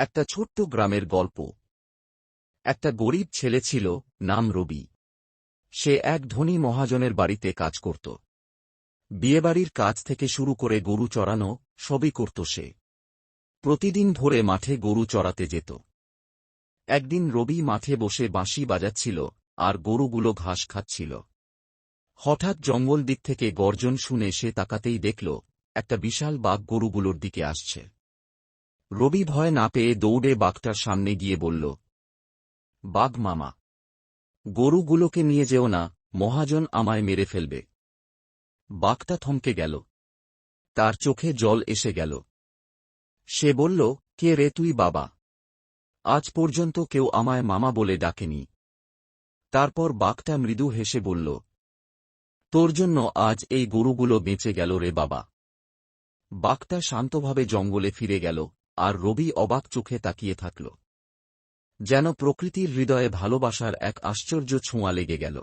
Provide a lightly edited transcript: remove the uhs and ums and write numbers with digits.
একটা ছোট্ট গ্রামের গল্প। একটা গরিব ছেলে ছিল, নাম রবি। সে এক ধনী মহাজনের বাড়িতে কাজ করত। বিয়েবাড়ির কাজ থেকে শুরু করে গরু চড়ানো সবই করত সে। প্রতিদিন ভোরে মাঠে গরু চড়াতে যেত। একদিন রবি মাঠে বসে বাঁশি বাজাচ্ছিল আর গরুগুলো ঘাস খাচ্ছিল। হঠাৎ জঙ্গল দিক থেকে গর্জন শুনে সে তাকাতেই দেখল একটা বিশাল বাঘ গরুগুলোর দিকে আসছে। রবি ভয় না পেয়ে দৌড়ে বাঘটার সামনে গিয়ে বলল, বাঘ মামা, গরুগুলোকে নিয়ে যেও না, মহাজন আমায় মেরে ফেলবে। বাঘটা থমকে গেল। তার চোখে জল এসে গেল। সে বলল, কে রে তুই বাবা? আজ পর্যন্ত কেউ আমায় মামা বলে ডাকেনি। তারপর বাঘটা মৃদু হেসে বলল, তোর জন্য আজ এই গরুগুলো বেঁচে গেল রে বাবা। বাঘটা শান্তভাবে জঙ্গলে ফিরে গেল, আর রবি অবাক চোখে তাকিয়ে থাকল। যেন প্রকৃতির হৃদয়ে ভালোবাসার এক আশ্চর্য ছোঁয়া লেগে গেল।